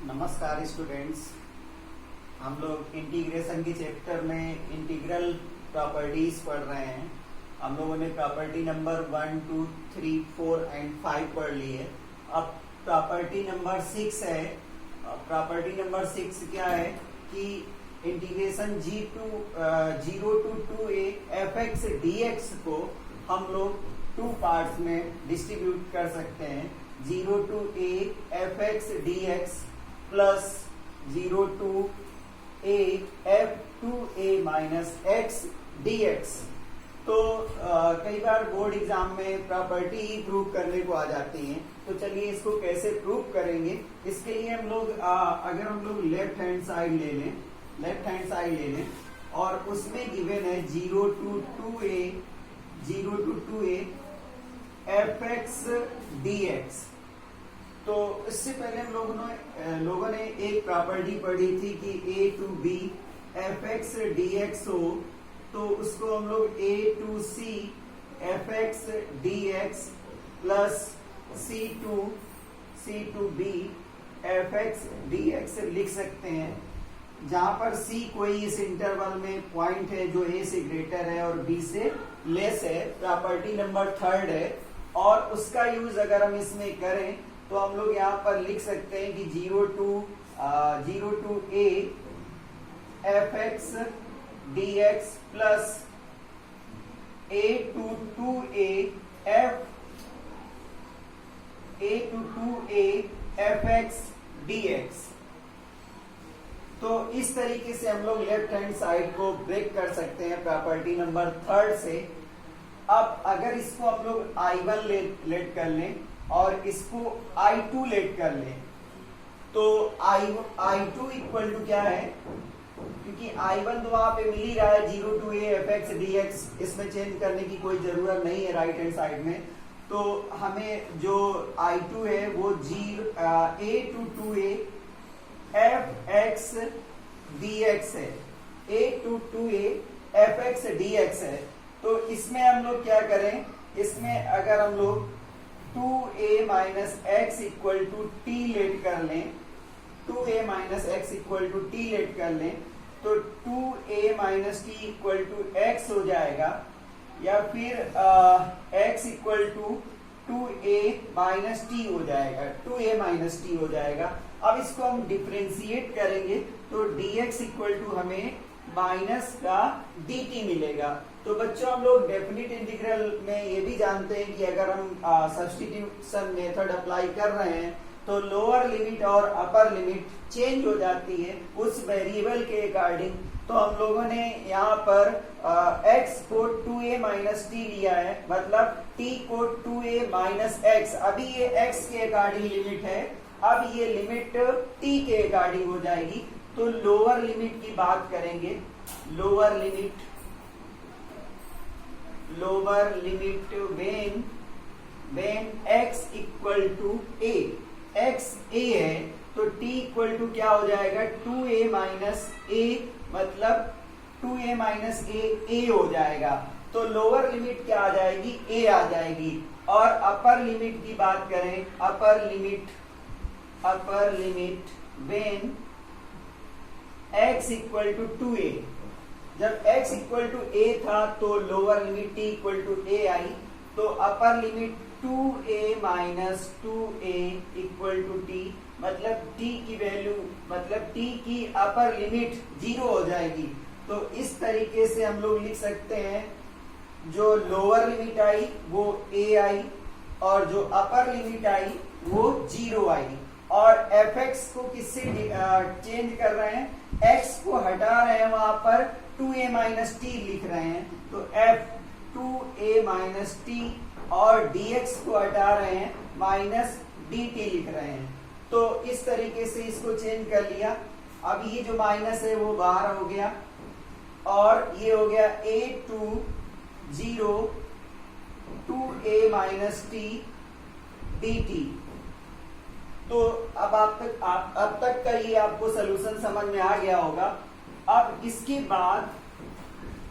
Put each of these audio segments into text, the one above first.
नमस्कार स्टूडेंट्स। हम लोग इंटीग्रेशन के चैप्टर में इंटीग्रल प्रॉपर्टीज पढ़ रहे हैं। हम लोगों ने प्रॉपर्टी नंबर 1, 2, 3, 4 एंड 5 पढ़ ली है। अब प्रॉपर्टी नंबर 6 है। प्रॉपर्टी नंबर 6 क्या है कि integration 0 to 2a fx dx को हम लोग 2 पार्ट्स में डिस्ट्रीब्यूट कर सकते हैं। 0 to a fx dx plus 0 to a f to a minus x dx। तो कई बार बोर्ड एग्जाम में प्रॉपर्टी प्रूव करने को आ जाती है, तो चलिए इसको कैसे प्रूव करेंगे। इसके लिए हम लोग अगर हम लोग लेफ्ट हैंड साइड ले लें और उसमें गिवन है 0 to 2a fx dx। तो इससे पहले हम लोगों ने एक प्रॉपर्टी पढ़ी थी कि a to b fx dx हो, तो उसको हम लोग a to c fx dx plus c to b fx dx लिख सकते हैं, जहां पर c कोई इस इंटरवल में पॉइंट है जो a से ग्रेटर है और b से लेस है। प्रॉपर्टी नंबर 3 है और उसका यूज अगर हम इसमें करें तो हम लोग यहाँ पर लिख सकते हैं कि 0 to a fx dx plus a to 2a fx dx। तो इस तरीके से हम लोग लेफ्ट हैंड साइड को ब्रेक कर सकते हैं प्रॉपर्टी नंबर 3 से। अब अगर इसको हम लोग I1 लेट कर लें और इसको I2 लेट कर लें, तो I2 इक्वल टू क्या है, क्योंकि I1 तो वहां पे मिल ही रहा है 0 to a fx dx, इसमें चेंज करने की कोई जरूरत नहीं है राइट हैंड साइड में। तो हमें जो I2 है वो a to 2a fx dx है, a to 2a fx dx है। तो इसमें हम लोग क्या करें, इसमें अगर हम लोग 2a minus x equal to t let कर लें, 2a minus x equal to t let कर लें, तो 2a minus t equal to x हो जाएगा, या फिर x equal to 2a minus t हो जाएगा, 2a माइनस टी हो जाएगा। अब इसको हम डिफरेंशिएट करेंगे तो dx इक्वल टू हमें माइनस का dt मिलेगा। तो बच्चों हम लोग डेफिनेट इंटीग्रल में ये भी जानते हैं कि अगर हम सब्स्टिट्यूशन मेथड अप्लाई कर रहे हैं तो लोअर लिमिट और अपर लिमिट चेंज हो जाती है उस वेरिएबल के अकॉर्डिंग। तो हम लोगों ने यहाँ पर x को 2a माइनस टी लिया है, मतलब t को 2a माइनस एक्स। अभी ये x के अकॉर्डिंग लिमिट है, अब ये लिमिट t के अकॉर्डिंग हो जाएगी। तो लोअर लिमिट की बात करेंगे, lower limit when x equal to a, x a है तो t इक्वल टू क्या हो जाएगा 2a माइनस a, मतलब 2a माइनस a हो जाएगा। तो लोअर लिमिट क्या आ जाएगी, a आ जाएगी। और अपर लिमिट की बात करें, upper limit when x equal to 2a, जब x इक्वल टू a था तो lower limit t equal to a आई, तो upper limit 2a minus 2a equal to t, मतलब t की वैल्यू, मतलब t की अपर लिमिट 0 हो जाएगी। तो इस तरीके से हम लोग लिख सकते हैं, जो लोअर लिमिट आई वो a आई और जो अपर लिमिट आई वो 0 आई। और fx को किससे चेंज कर रहे हैं, x को हटा रहे हैं, वहां पर 2a माइनस टी लिख रहे हैं, तो f 2a माइनस टी, और dx को हटा रहे हैं माइनस dt लिख रहे हैं। तो इस तरीके से इसको चेंज कर लिया। अब ये जो माइनस है वो बाहर हो गया और ये हो गया a to 0 2a minus T dt। तो अब तक का ये आपको सलूशन समझ में आ गया होगा। अब इसके बाद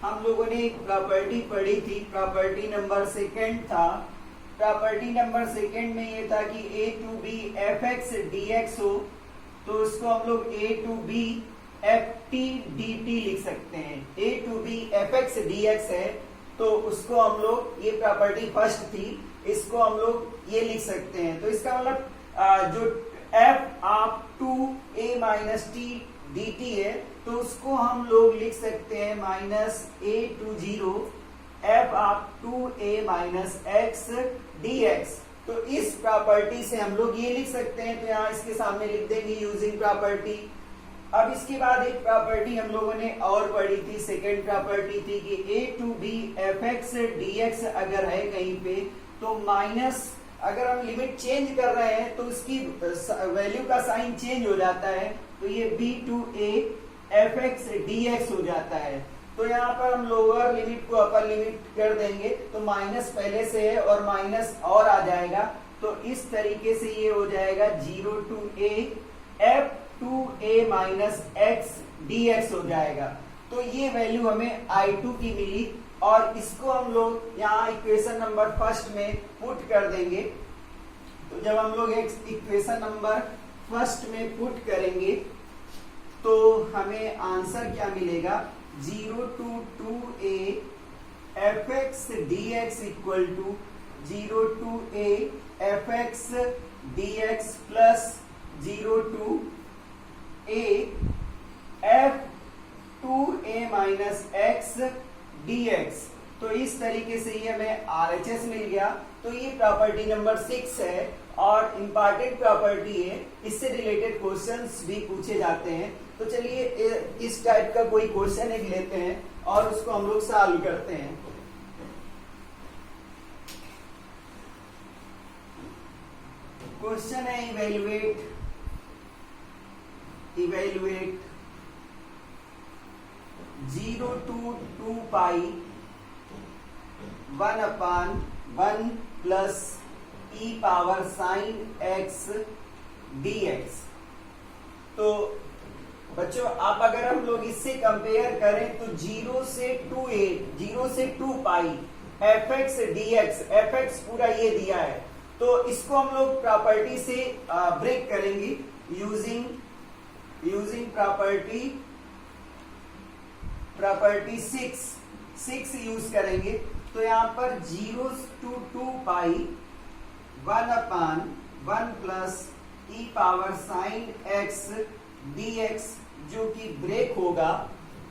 हम लोगों ने एक प्रॉपर्टी पढ़ी थी, प्रॉपर्टी नंबर 2 था। प्रॉपर्टी नंबर 2 में ये था कि a to b fx dx हो, तो इसको हम लोग a to b f t d t लिख सकते हैं। a to b f x D x है, तो उसको हम लोग, ये प्रॉपर्टी फर्स्ट थी, इसको हम लोग ये लिख सकते हैं। तो इसका मतलब जो f आप to a minus t d t है, तो उसको हम लोग लिख सकते हैं minus a to zero f आप to a minus x D x. तो इस प्रॉपर्टी से हम लोग ये लिख सकते हैं, तो यहाँ इसके सामने लिख देंगे यूजिंग प्रॉपर्टी। अब इसके बाद एक प्रॉपर्टी हम लोगों ने और पढ़ी थी, सेकेंड प्रॉपर्टी थी कि a to b f x D x अगर है कहीं पे, तो माइनस, अगर हम लिमिट चेंज कर रहे हैं तो उसकी वैल्यू का साइन चेंज हो जाता है, तो ये b to a f x D x हो जाता है। तो यहाँ पर हम लोअर लिमिट को अपर लिमिट कर देंगे, तो माइनस पहले से है और माइनस और आ जाएगा, तो इस तरीके से ये हो जाएगा 0 to a f to a minus x D x हो जाएगा। तो ये वैल्यू हमें I2 की मिली, और इसको हम लोग यहाँ इक्वेशन नंबर फर्स्ट में पुट कर देंगे। तो जब हम लोग इक्वेशन नंबर फर्स्ट में पुट करेंगे तो हमें आंसर क्या मिलेगा, 0 to 2a f x D x equal to 0 to a f x D x plus 0 to a f to a minus x D x. तो इस तरीके से ये हमें RHS मिल गया। तो ये प्रॉपर्टी नंबर 6 है और इम्पॉर्टेंट प्रॉपर्टी है, इससे रिलेटेड क्वेश्चंस भी पूछे जाते हैं। तो चलिए इस टाइप का कोई क्वेश्चन एक लेते हैं और उसको हम लोग सॉल्व करते हैं। क्वेश्चन है evaluate 0 to 2 pi 1 upon 1 plus e power sine x dx। तो बच्चों आप अगर हम लोग इससे कंपेयर करें तो 0 से 2a 0 से 2 pi F x D X, F X पूरा ये दिया है, तो इसको हम लोग प्रॉपर्टी से ब्रेक करेंगे यूजिंग प्रॉपर्टी 6 यूज करेंगे। तो यहाँ पर 0 to 2 pi 1 upon 1 plus E power sine x dx जो कि ब्रेक होगा,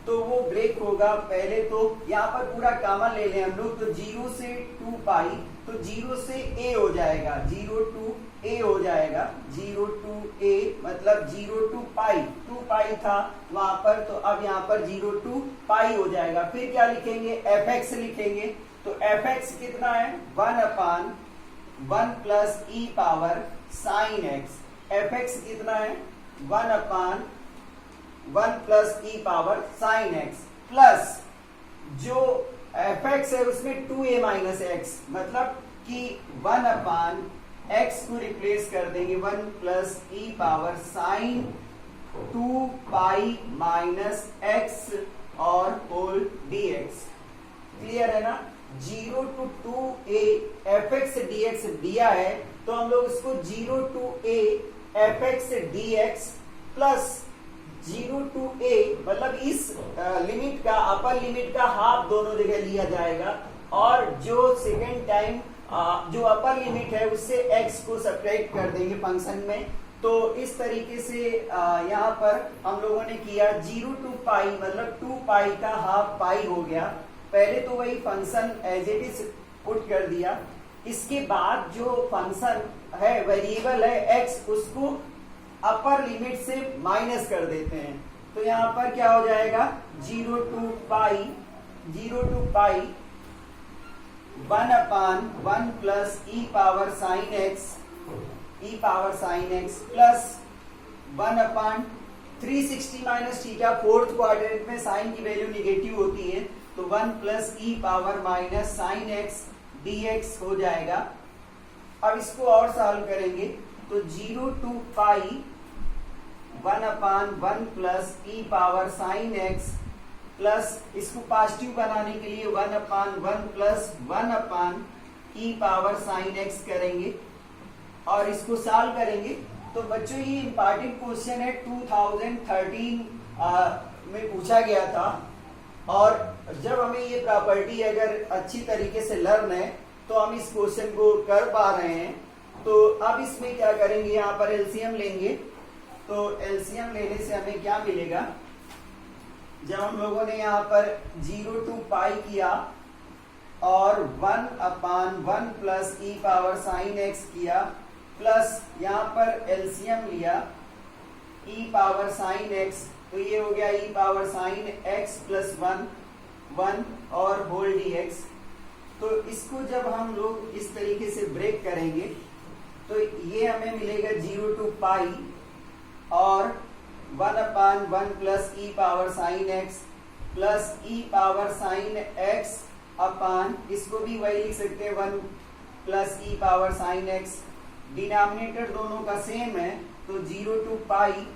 तो वो ब्रेक होगा पहले तो यहाँ पर पूरा कॉमन ले लें हम लोग, तो 0 से 2 पाई, तो 0 से a हो जाएगा, 0 टू a हो जाएगा, 0 टू a मतलब 0 टू पाई, 2 पाई था वहां पर, तो अब यहाँ पर 0 टू पाई हो जाएगा। फिर क्या लिखेंगे, fx लिखेंगे, तो fx कितना है 1 अपान 1 प्लस ई पावर साइन एक्स, fx कितना है 1 अपान 1 प्लस ई पावर साइन एक्स, प्लस जो fx है उसमें 2a माइनस एक्स, मतलब कि 1 अपान x को रिप्लेस कर देंगे 1 प्लस ई power sine 2 pi minus X और होल dx। क्लियर है ना। 0 टू 2a fx dx दिया है, तो हम लोग इसको 0 to a fx dx plus 0 to a मतलब इस लिमिट का, अपर लिमिट का हाफ दोनों जगह लिया जाएगा, और जो सेकेंड टाइम जो अपर लिमिट है उससे x को सब्ट्रैक्ट कर देंगे फंक्शन में। तो इस तरीके से यहाँ पर हम लोगों ने किया 0 टू पाई मतलब 2 पाई का हाफ पाई हो गया। पहले तो वही function as it is put कर दिया, इसके बाद जो फंक्शन है वेरिएबल है x, उसको अपर लिमिट से माइनस कर देते हैं। तो यहाँ पर क्या हो जाएगा 0 to pi 1 upon 1 plus E power sine x plus 1 upon 360 minus theta, fourth quadrant में साइन की वैल्यू निगेटिव होती है, तो 1 प्लस ई power minus sine x dx हो जाएगा। अब इसको और सॉल्व करेंगे, तो 0 to pi 1 upon 1 plus E power sine x plus इसको पॉजिटिव बनाने के लिए 1 upon 1 plus 1 upon e power sine x करेंगे और इसको सॉल्व करेंगे तो बच्चों ये इंपॉर्टेंट क्वेश्चन है, 2013 में पूछा गया था। और जब हमें ये प्रॉपर्टी अगर अच्छी तरीके से लर्न है तो हम इस क्वेश्चन को कर पा रहे हैं। तो अब इसमें क्या करेंगे, यहाँ पर एलसीएम लेंगे। तो एलसीएम लेने से हमें क्या मिलेगा, जब हम लोगों ने यहाँ पर 0 to पाई किया और 1/1 प्लस ई पावर साइन एक्स किया, प्लस यहाँ पर एलसीएम लिया ई पावर साइन एक्स, तो ये हो गया ई पावर साइन एक्स प्लस 1 और होल डी एक्स। तो इसको जब हम लोग इस तरीके से ब्रेक करेंगे तो ये हमें मिलेगा 0 to पाई और 1/1 प्लस ई पावर साइन एक्स प्लस ई पावर साइन एक्स अपान, इसको भी वही लिख सकते हैं 1 प्लस ई पावर साइन एक्स। डिनोमिनेटर दोनों का सेम है तो 0 to पाई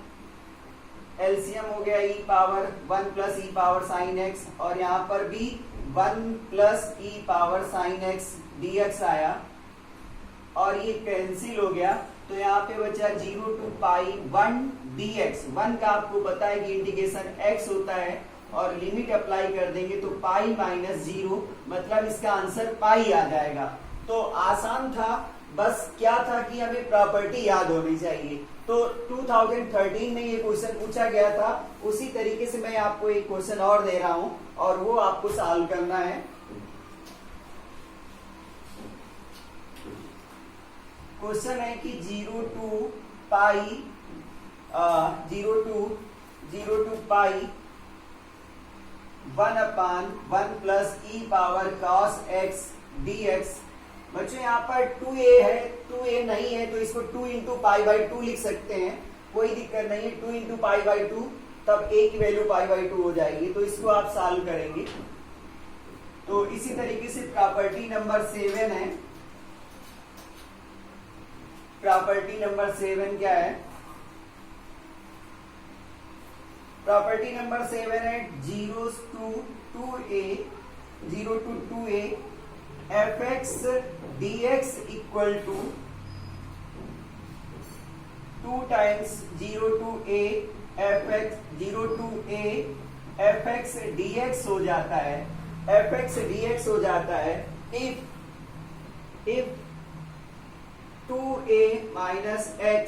एलसीएम हो गया ई पावर 1 प्लस ई पावर साइन एक्स, और यहाँ पर भी 1 प्लस ई पावर साइन एक्स dx आया और ये कैंसिल हो गया। तो यहाँ पे बचा 0 to पाई 1 dx। 1 का आपको पता है कि इंटीग्रेशन x होता है और लिमिट अप्लाई कर देंगे तो पाई माइनस 0, मतलब इसका आंसर पाई आ जाएगा। तो आसान था, बस क्या था कि हमें प्रॉपर्टी याद होनी चाहिए। तो 2013 में ये क्वेश्चन पूछा गया था, उसी तरीके से मैं आपको एक क्वेश्चन और दे रहा हूं और वो आपको सॉल्व करना है। क्वेश्चन है कि 0 to pi 0 to pi 1/1 plus E power cos x dx। बच्चों यहाँ पर 2a है, 2a नहीं है तो इसको 2 into पाई बाई 2 लिख सकते हैं, कोई दिक्कत नहीं है। 2 into पाई बाई 2, तब a की वैल्यू पाई बाई 2 हो जाएगी। तो इसको आप सॉल्व करेंगे। तो इसी तरीके से प्रॉपर्टी नंबर 7 है। प्रॉपर्टी नंबर 7 क्या है, प्रॉपर्टी नंबर 7 है 0 to 2a fx dx equal to 2 times 0 to a fx dx हो जाता है, fx dx हो जाता है if 2a minus x,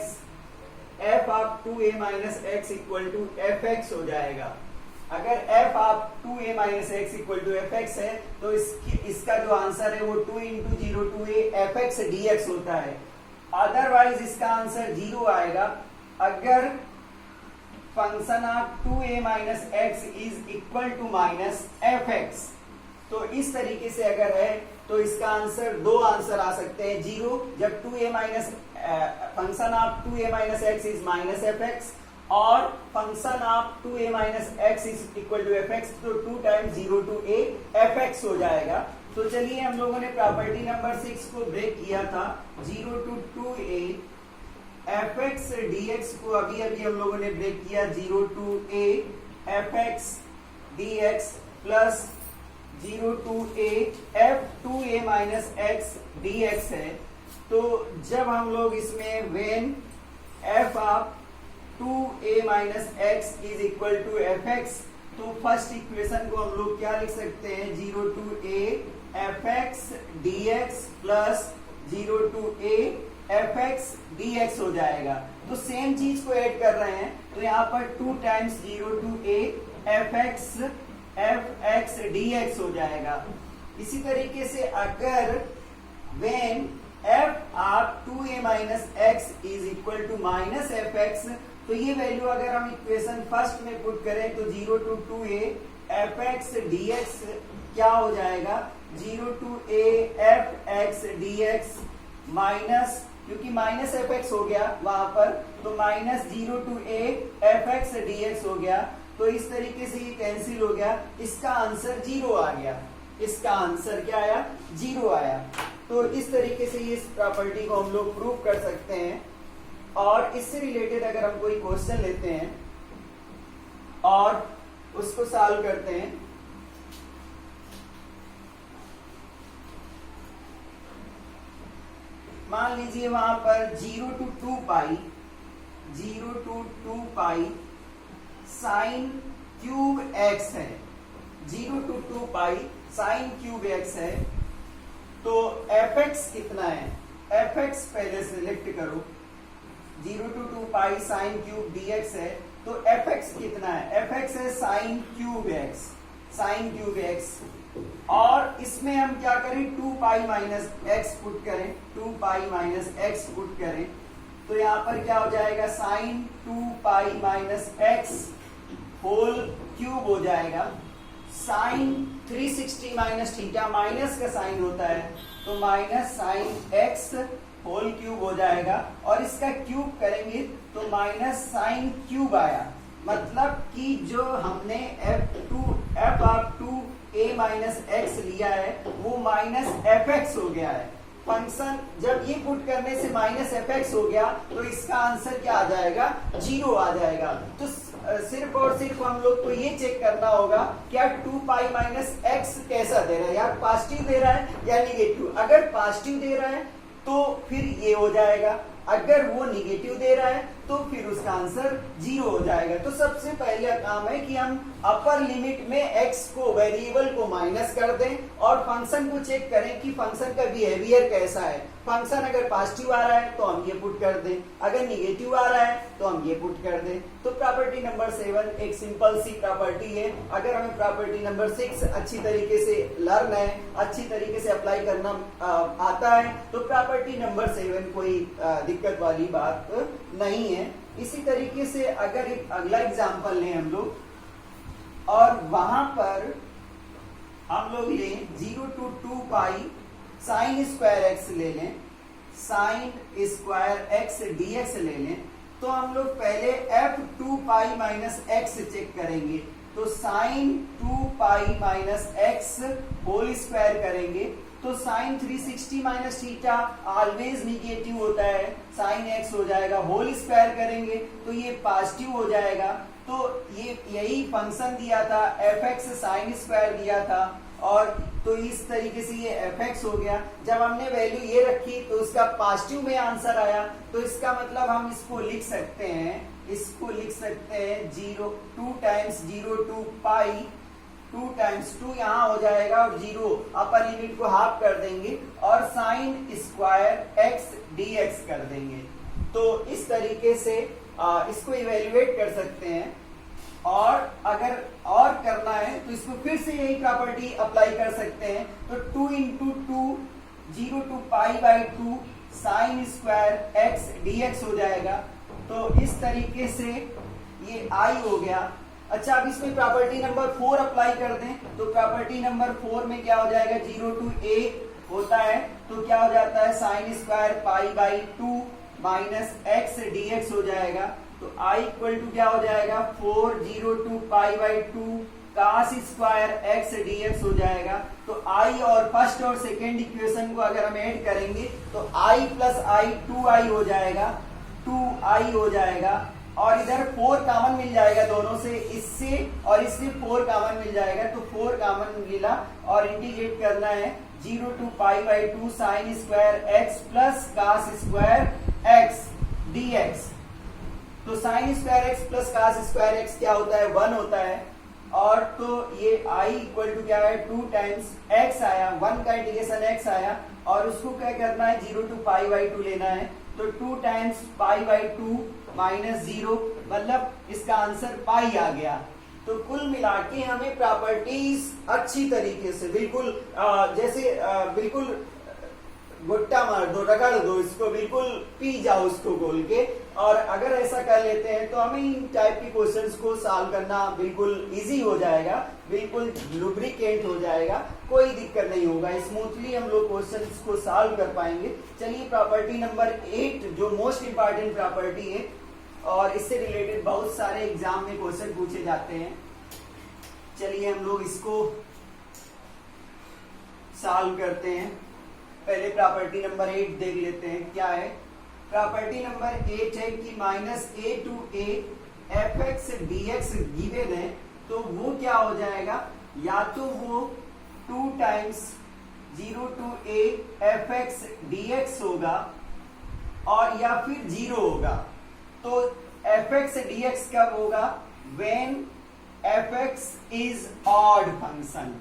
f of 2a minus x equal to fx हो जाएगा। अगर f of 2a minus x equal to fx है तो इसका जो आंसर है वो 2 into 0 to a fx dx होता है। अदरवाइज इसका आंसर 0 आएगा अगर function of 2a minus x is equal to minus fx। तो इस तरीके से अगर है तो इसका आंसर, दो आंसर आ सकते हैं, 0 जब 2a minus function of 2a minus x is minus fx, और function of 2a minus x is equal to fx, तो 2 times 0 to a fx हो जाएगा। तो चलिए हम लोगों ने प्रॉपर्टी नंबर 6 को ब्रेक किया था, 0 to 2a fx dx को अभी हम लोगों ने ब्रेक किया 0 to a fx dx plus 0 to a f2a minus x dx है। तो जब हम लोग इसमें when f of 2a minus x is equal to fx, तो फर्स्ट इक्वेशन को हम लोग क्या लिख सकते हैं, 0 to a fx dx plus 0 to a fx dx हो जाएगा। तो सेम चीज को ऐड कर रहे हैं, तो यहाँ पर 2 times 0 to a fx dx हो जाएगा। इसी तरीके से अगर when f of 2a minus x is equal to minus fx, तो ये वैल्यू अगर हम इक्वेशन फर्स्ट में पुट करें तो 0 to 2a fx dx क्या हो जाएगा, 0 to a fx dx minus, क्योंकि माइनस fx हो गया वहां पर, तो minus 0 to a fx dx हो गया। तो इस तरीके से ये कैंसिल हो गया, इसका आंसर 0 आ गया। इसका आंसर क्या आया, 0 आया। तो इस तरीके से इस प्रॉपर्टी को हम लोग प्रूव कर सकते हैं। और इससे रिलेटेड अगर हम कोई क्वेश्चन लेते हैं और उसको सॉल्व करते हैं, मान लीजिए वहां पर 0 to 2 pi 0 to 2 pi sine cube x है, 0 to 2 pi sine cube x है। तो एफ एक्स कितना है, एफ एक्स पहले सिलेक्ट करो, 0 to 2 pi sine cube dx है, तो एफ एक्स कितना है, एफ एक्स है sine cube x, sine cube x. और इसमें हम क्या करें, 2 पाई माइनस एक्स पुट करें, 2 पाई माइनस एक्स पुट करें, तो यहां पर क्या हो जाएगा, sine 2 pi minus x whole cube हो जाएगा। साइन 360 माइनस थीटा, माइनस का साइन होता है, तो minus sine x whole cube हो जाएगा। और इसका क्यूब करेंगे तो माइनस साइन क्यूब आया, मतलब कि जो हमने F of 2a minus x लिया है वो माइनस एफ एक्स हो गया है। फंक्शन जब ये पुट करने से माइनस एफ एक्स हो गया तो इसका आंसर क्या आ जाएगा, 0 आ जाएगा। तो सिर्फ और सिर्फ हम लोग को ये चेक करना होगा क्या 2 पाई माइनस एक्स कैसा दे रहा है, या पॉजिटिव दे रहा है या निगेटिव। अगर पॉजिटिव दे रहा है तो फिर ये हो जाएगा, अगर वो निगेटिव दे रहा है तो फिर उसका आंसर 0 हो जाएगा। तो सबसे पहला काम है कि हम अपर लिमिट में x को, वेरिएबल को माइनस कर दें और फंक्शन को चेक करें कि फंक्शन का बिहेवियर कैसा है। फंक्शन अगर पॉजिटिव आ रहा है तो हम ये पुट कर दें, अगर निगेटिव आ रहा है तो हम ये पुट कर दें। तो प्रॉपर्टी नंबर 7 एक सिंपल सी प्रॉपर्टी है। अगर हमें प्रॉपर्टी नंबर 6 अच्छी तरीके से लर्न है, अच्छी तरीके से अप्लाई करना आता है, तो प्रॉपर्टी नंबर 7 कोई दिक्कत वाली बात नहीं है। इसी तरीके से अगर एक अगला एग्जांपल लें हम लोग, और वहां पर हम लोग लें 0 to 2 pi sign square x ले लें, साइन स्क्वायर एक्स डीएक्स ले लें, तो हम लोग पहले f 2 pi minus x check करेंगे। तो sine 2 pi minus x whole square करेंगे तो sine 360 minus theta always negative होता है, साइन एक्स हो जाएगा। होल स्क्वायर करेंगे तो ये पॉजिटिव हो जाएगा। तो ये यही फंक्शन दिया था, एफ एक्स साइन स्क्वायर दिया था, और तो इस तरीके से ये एफ एक्स हो गया। जब हमने वैल्यू ये रखी तो इसका पॉजिटिव में आंसर आया, तो इसका मतलब हम इसको लिख सकते हैं, इसको लिख सकते हैं 2 टाइम्स 0 to पाई, 2 टाइम्स 2 यहाँ हो जाएगा और 0 अपर लिमिट को हाफ कर देंगे और साइन स्क्वायर एक्स डीएक्स कर देंगे। तो इस तरीके से इसको इवेल्युएट कर सकते हैं। और अगर और करना है तो इसको फिर से यही प्रॉपर्टी अप्लाई कर सकते हैं। तो 2 into 2 0 to pi by 2 sine square x dx हो जाएगा। तो इस तरीके से ये आई हो गया। अच्छा, अब इसमें प्रॉपर्टी नंबर 4 अप्लाई कर दें तो प्रॉपर्टी नंबर 4 में क्या हो जाएगा, 0 to a होता है तो क्या हो जाता है sine square pi by 2 minus x dx हो जाएगा। तो i इक्वल टू क्या हो जाएगा, 4 0 to pi by 2 cos square x dx हो जाएगा। तो i और फर्स्ट और सेकेंड इक्वेशन को अगर हम ऐड करेंगे तो i प्लस i 2i हो जाएगा, 2i हो जाएगा। और इधर 4 कॉमन मिल जाएगा दोनों से, इससे और इससे 4 कॉमन मिल जाएगा, तो 4 कॉमन मिला और इंटीग्रेट करना है 0 to pi by 2 sine square X plus cos square x dx. तो sine square X plus cos square X क्या होता है, 1 होता है। और तो ये i इक्वल टू क्या है, 2 टाइम्स x आया, 1 का इंटीग्रेशन x आया और उसको क्या करना है, 0 to पाई बाई 2 लेना है। तो 2 टाइम्स पाई बाई 2 माइनस 0, मतलब इसका आंसर पाई आ गया। तो कुल मिला के हमें प्रॉपर्टीज अच्छी तरीके से बिल्कुल जैसे बिल्कुल गुट्टा मार दो, रगड़ दो इसको, बिल्कुल पी जाओ उसको गोल के। और अगर ऐसा कर लेते हैं तो हमें इन टाइप के क्वेश्चंस को सॉल्व करना बिल्कुल इजी हो जाएगा, बिल्कुल लुब्रिकेट हो जाएगा, कोई दिक्कत नहीं होगा, स्मूथली हम लोग क्वेश्चंस को सॉल्व कर पाएंगे। चलिए प्रॉपर्टी नंबर 8 जो मोस्ट इंपॉर्टेंट प्रॉपर्टी है और इससे रिलेटेड बहुत सारे एग्जाम में क्वेश्चन पूछे जाते हैं, चलिए हम लोग इसको सॉल्व करते हैं। पहले प्रॉपर्टी नंबर 8 देख लेते हैं क्या है। प्रॉपर्टी नंबर 8 है कि minus a to a f x D x given है, तो वो क्या हो जाएगा, या तो वो 2 times 0 to a f x D x होगा और या फिर 0 होगा। तो fx dx कब होगा? when fx is odd function.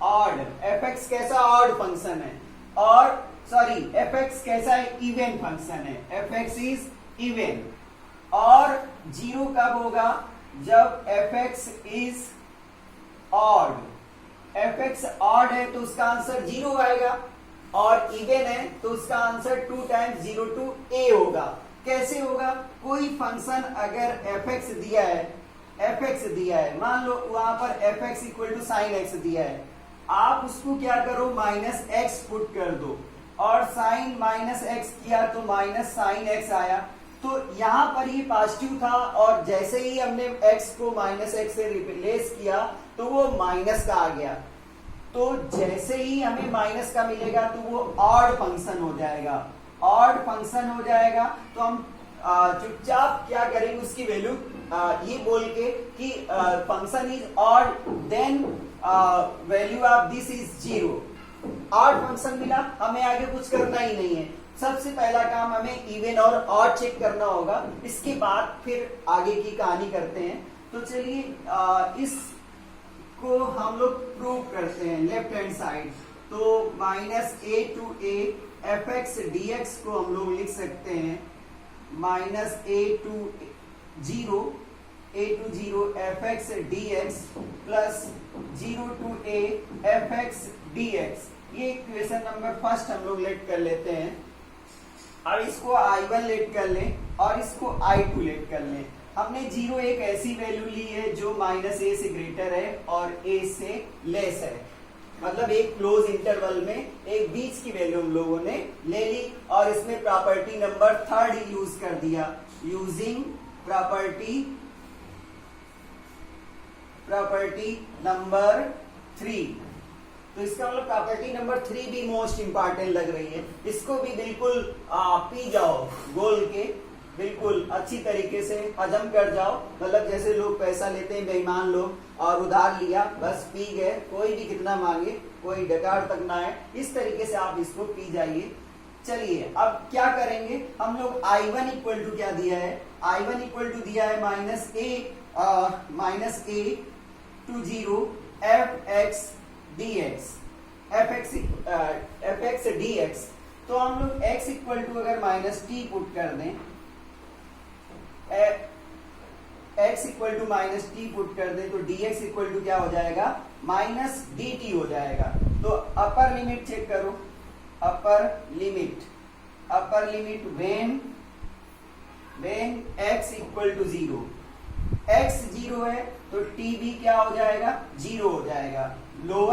Odd, fx कैसा ऑड फंक्शन है? और सॉरी, fx कैसा है? इवन फंक्शन है, fx इज इवन। और जीरो कब होगा? जब fx is odd. fx odd है तो उसका आंसर जीरो आएगा, और इवन है तो उसका आंसर 2 टाइम्स 0 टू a होगा। कैसे होगा? कोई फंक्शन अगर fx दिया है, मान लो वहां पर fx equal to sine x दिया है, आप उसको क्या करो? माइनस एक्स पुट कर दो, और साइन माइनस एक्स किया तो माइनस साइन एक्स आया। तो यहां पर ये पॉजिटिव था, और जैसे ही हमने x को माइनस एक्स से रिप्लेस किया तो वो माइनस का आ गया। तो जैसे ही हमें माइनस का मिलेगा तो वो ऑड फंक्शन हो जाएगा। ऑड फंक्शन हो जाएगा तो हम चुपचाप क्या करेंगे? उसकी वैल्यू ये बोल के कि function is odd, then value of this is zero. Odd function मिला, हमें आगे कुछ करना ही नहीं है। सबसे पहला काम हमें इवन और ऑड चेक करना होगा, इसके बाद फिर आगे की कहानी करते हैं। तो चलिए इसको हम लोग प्रूव करते हैं लेफ्ट हैंड साइड। तो minus a to a fx dx को हम लोग लिख सकते हैं minus a to 0 fx dx plus 0 to a fx dx। ये इक्वेशन नंबर फर्स्ट हम लोग लेट कर लेते हैं। अब इसको I1 लेट कर लें और इसको I2 लेट कर लें। हमने 0 एक ऐसी वैल्यू ली है जो माइनस a से ग्रेटर है और a से लेस है, मतलब एक क्लोज इंटरवल में एक बीच की वैल्यू हम लोगों ने ले ली, और इसमें प्रॉपर्टी नंबर 3 यूज कर दिया, यूजिंग प्रॉपर्टी नंबर 3। तो इसका मतलब प्रॉपर्टी नंबर 3 भी मोस्ट इंपॉर्टेंट लग रही है। इसको भी बिल्कुल पी जाओ, गोल के बिल्कुल अच्छी तरीके से हजम कर जाओ। मतलब जैसे लोग पैसा लेते हैं बेईमान लोग, और उधार लिया बस पी गए, कोई भी कितना मांगे कोई डकार तक ना आए, इस तरीके से आप इसको पी जाइए। चलिए अब क्या करेंगे हम लोग? I1 इक्वल टू क्या दिया है? I1 इक्वल टू दिया है minus a to 0 fx dx। तो हम लोग x इक्वल टू अगर माइनस t पुट कर दें, x equal to minus t put कर दें, तो dx इक्वल टू क्या हो जाएगा? माइनस dt हो जाएगा। तो अपर लिमिट चेक करो, upper limit when x equal to 0, x 0 है तो t भी क्या हो जाएगा? 0 हो जाएगा। लोअर